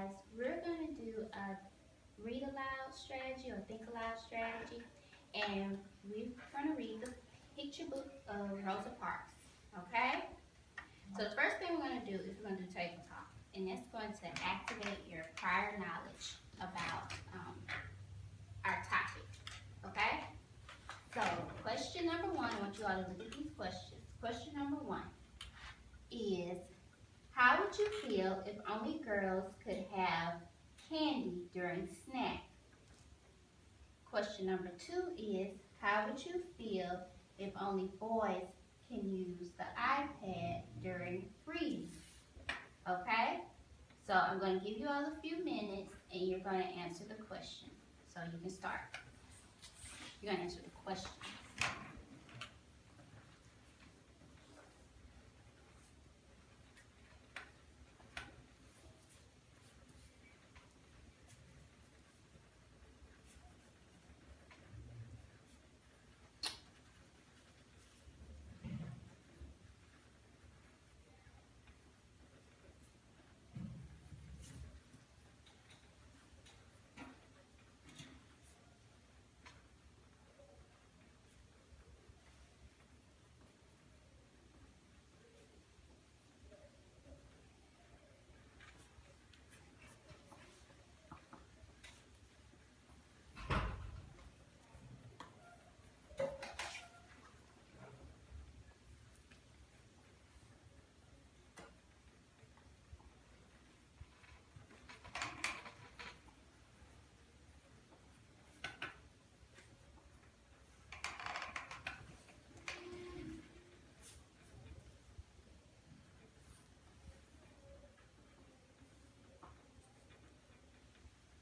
guys, we're going to do a read aloud strategy or think aloud strategy. And we're going to read the picture book of Rosa Parks. Okay? So the first thing we're going to do is we're going to do table talk. And that's going to activate your prior knowledge about our topic. Okay? So question number one, I want you all to look at these questions. Question number one is, how would you feel if only girls could have candy during snack? Question number two is, how would you feel if only boys can use the iPad during reading? Okay? So I'm going to give you all a few minutes and you're going to answer the question. So you can start. You're going to answer the question.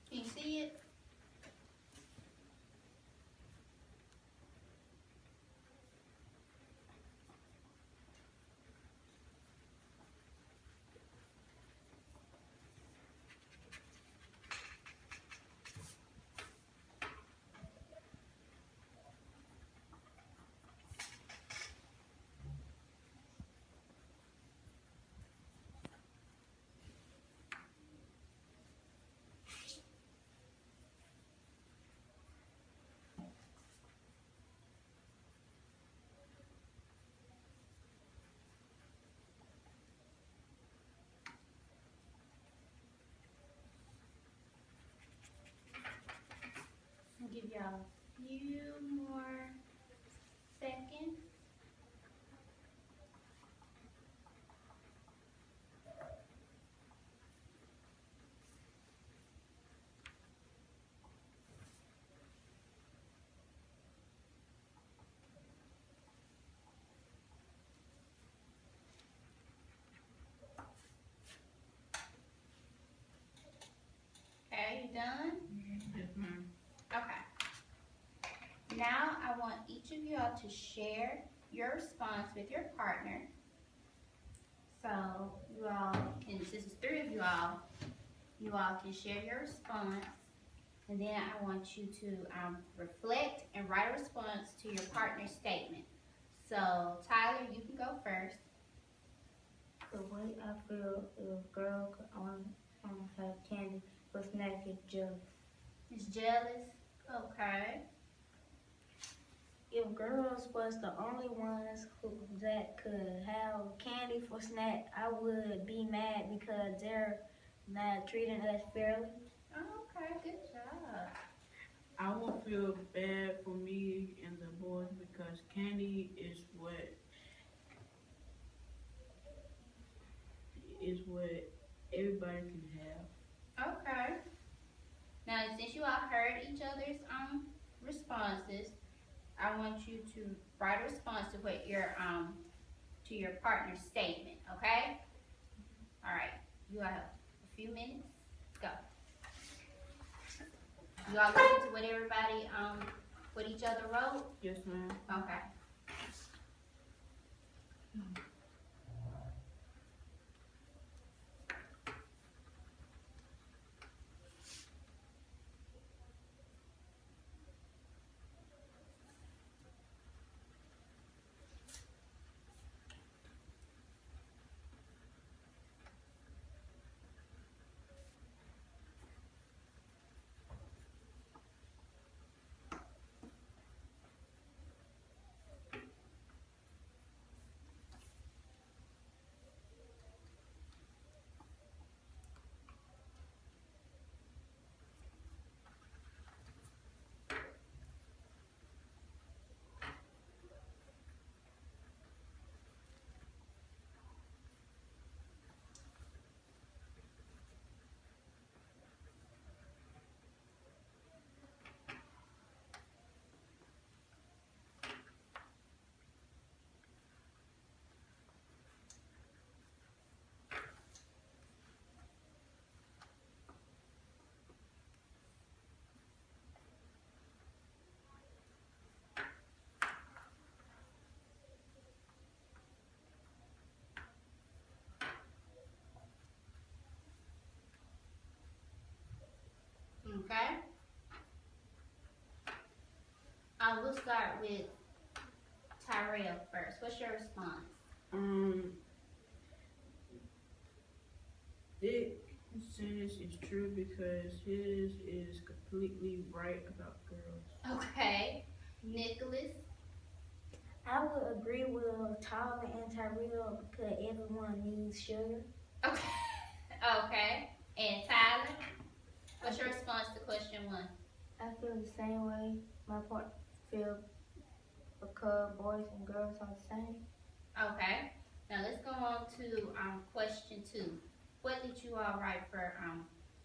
Can you see it? I'll give y'all a few more seconds. Okay, you done? Yes, ma'am. Okay. Now I want each of y'all to share your response with your partner. So you all can, since it's three of you all can share your response. And then I want you to reflect and write a response to your partner's statement. So Tyler, you can go first. The way I feel if a girl could only have candy for snack is jealous. It's jealous? Okay. If girls was the only ones that could have candy for snack, I would be mad because they're not treating us fairly. Oh, okay, good job. I will feel bad for me and the boys because candy is what everybody can have. Okay. Now, since you all heard each other's responses, I want you to write a response to what your partner's statement. Okay. All right. You all have a few minutes. Go. You all listen to what everybody what each other wrote. Yes, ma'am. Okay. Okay? I will start with Tyrell first. What's your response? Dick sentence is true because his is completely right about girls. Okay. Nicholas? I would agree with Tyler and Tyrell because everyone needs sugar. Okay. Okay. And Tyler? What's your response to question 1? I feel the same way my part feel because boys and girls are the same. Okay. Now let's go on to question 2. What did you all write for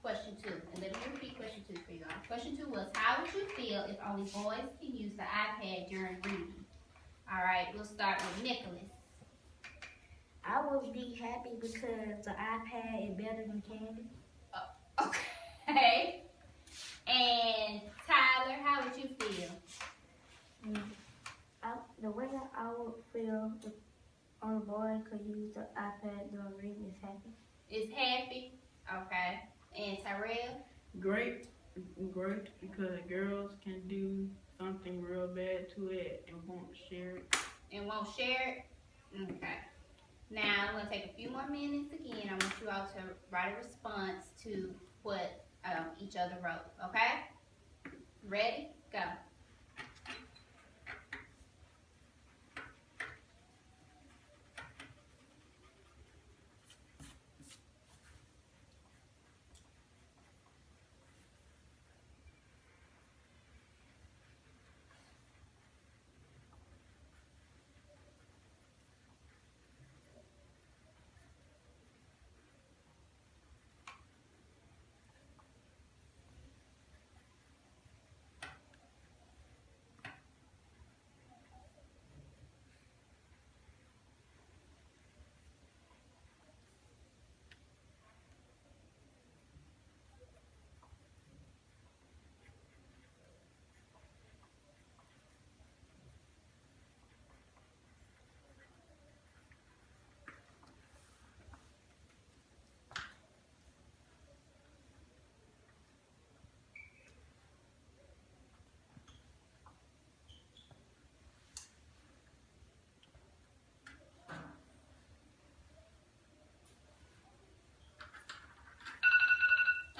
question 2? And let me repeat question 2 for you all. Question 2 was, how would you feel if only boys can use the iPad during reading? All right, we'll start with Nicholas. I would be happy because the iPad is better than candy. Okay. And Tyler, how would you feel? The way I would feel if only boy could use the iPad during reading is happy. Is happy? Okay. And Tyrell? Great because girls can do something real bad to it and won't share it. And won't share it? Okay. Now, I'm going to take a few more minutes again. I want you all to write a response to what each other wrote. Okay? Ready? Go.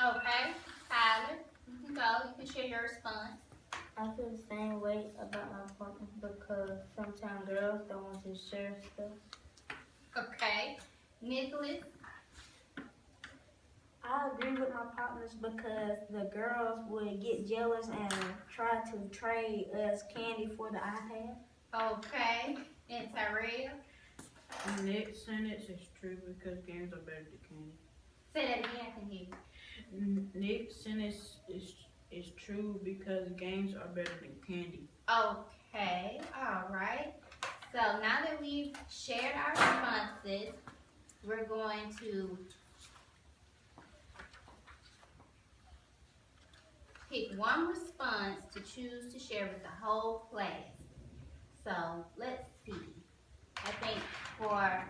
Okay. Tyler, you can go. You can share your response. I feel the same way about my partner because sometimes girls don't want to share stuff. Okay. Nicholas? I agree with my partners because the girls would get jealous and try to trade us candy for the iPad. Okay. And Tyrell? The next sentence is true because games are better than candy. Say that again. I can hear you. Next sentence is true because games are better than candy. Okay. All right. So now that we've shared our responses, we're going to pick one response to choose to share with the whole class. So let's see. I think for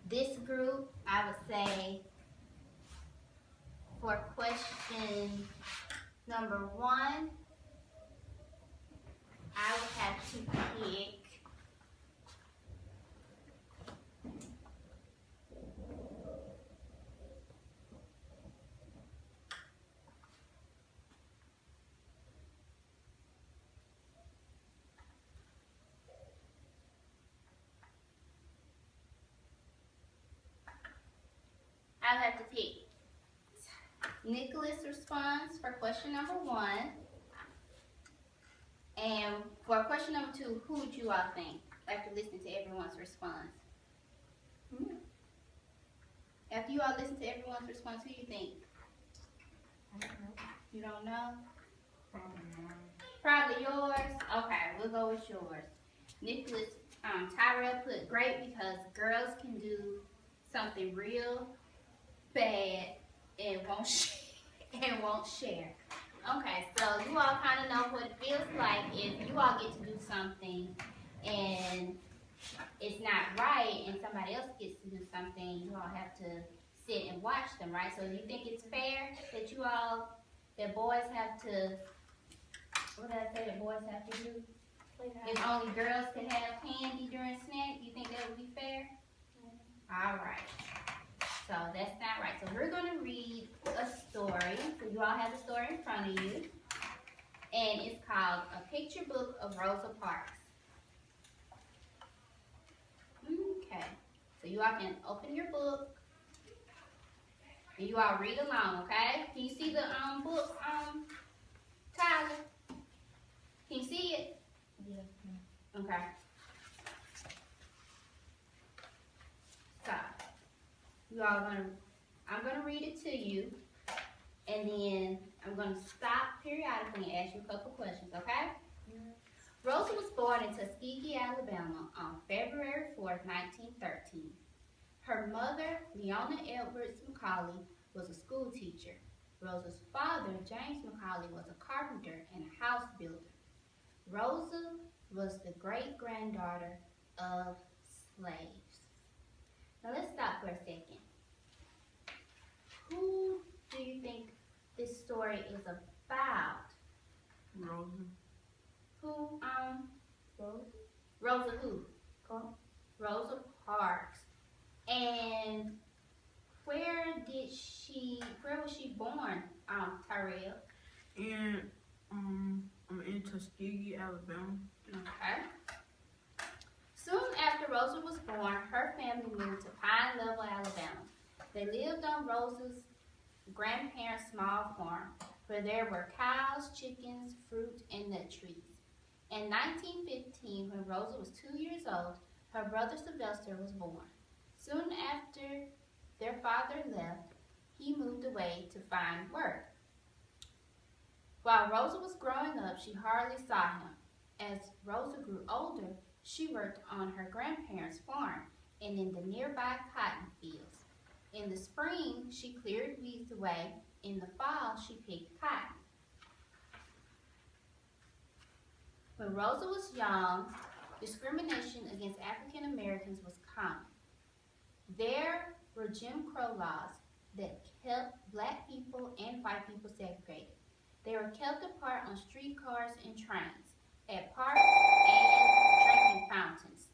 this group, I would say for question number 1, I would have to pick I'll have to pick Nicholas' response for question number 1. And for question number 2, who would you all think after listening to everyone's response? After you all listen to everyone's response, who do you think? I don't know. You don't know? Probably mine. Probably yours? Okay, we'll go with yours. Nicholas, Tyrell put great because girls can do something real bad and won't share. Okay, so you all kind of know what it feels like if you all get to do something and it's not right and somebody else gets to do something, you all have to sit and watch them, right? So do you think it's fair that you all that boys have to, what did I say that boys have to do? If only girls could have candy during snack, you think that would be fair? Alright. So that's not right. So we're going to read a story. So you all have the story in front of you. And it's called A Picture Book of Rosa Parks. Okay. So you all can open your book. And you all read along, okay? Can you see the book, Tyler? Can you see it? Yeah. Okay. So, I'm gonna read it to you, and then I'm gonna stop periodically and ask you a couple questions, okay? Rosa was born in Tuskegee, Alabama on February 4th, 1913. Her mother, Leona Edwards McCauley, was a school teacher. Rosa's father, James McCauley, was a carpenter and a house builder. Rosa was the great-granddaughter of slaves. Now let's stop for a second. Who do you think this story is about? Rosa. Who, Rose? Rosa who? Parks. Rosa Parks. And where was she born, Tyrell? In Tuskegee, Alabama. Okay. Soon after Rosa was born, her family moved to Pine Level, Alabama. They lived on Rosa's grandparents' small farm, where there were cows, chickens, fruit, and nut trees. In 1915, when Rosa was 2 years old, her brother Sylvester was born. Soon after their father left, he moved away to find work. While Rosa was growing up, she hardly saw him. As Rosa grew older, she worked on her grandparents' farm and in the nearby cotton fields. In the spring, she cleared weeds away. In the fall, she picked cotton. When Rosa was young, discrimination against African Americans was common. There were Jim Crow laws that kept black people and white people segregated. They were kept apart on streetcars and trains, at parks and drinking fountains,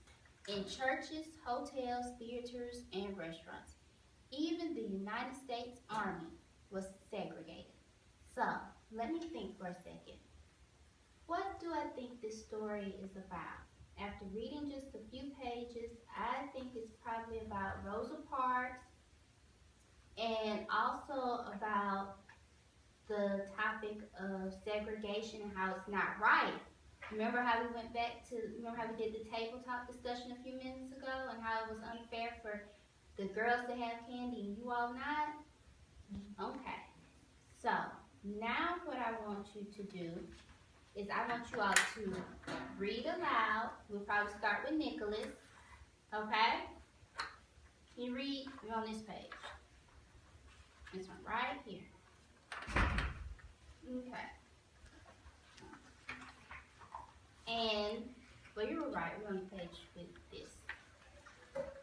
in churches, hotels, theaters, and restaurants. Even the United States Army was segregated. So, let me think for a second. What do I think this story is about? After reading just a few pages, I think it's probably about Rosa Parks and also about the topic of segregation and how it's not right. Remember how we did the tabletop discussion a few minutes ago and how it was unfair for the girls to have candy and you all not? Okay. So, now what I want you to do is I want you all to read aloud. We'll probably start with Nicholas. Okay? Can you read? You're on this page. This one right here. Okay. And, well, you were right. We're on the page with this.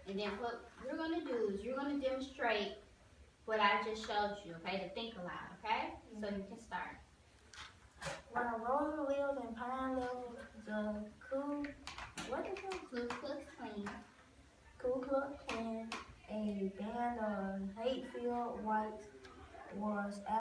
And then what you're going to do is you're going to demonstrate what I just showed you, okay, to think aloud, okay? So you can start. When Rosa lived in Pine Level, the Ku Klux Klan, a band of hate-filled whites, was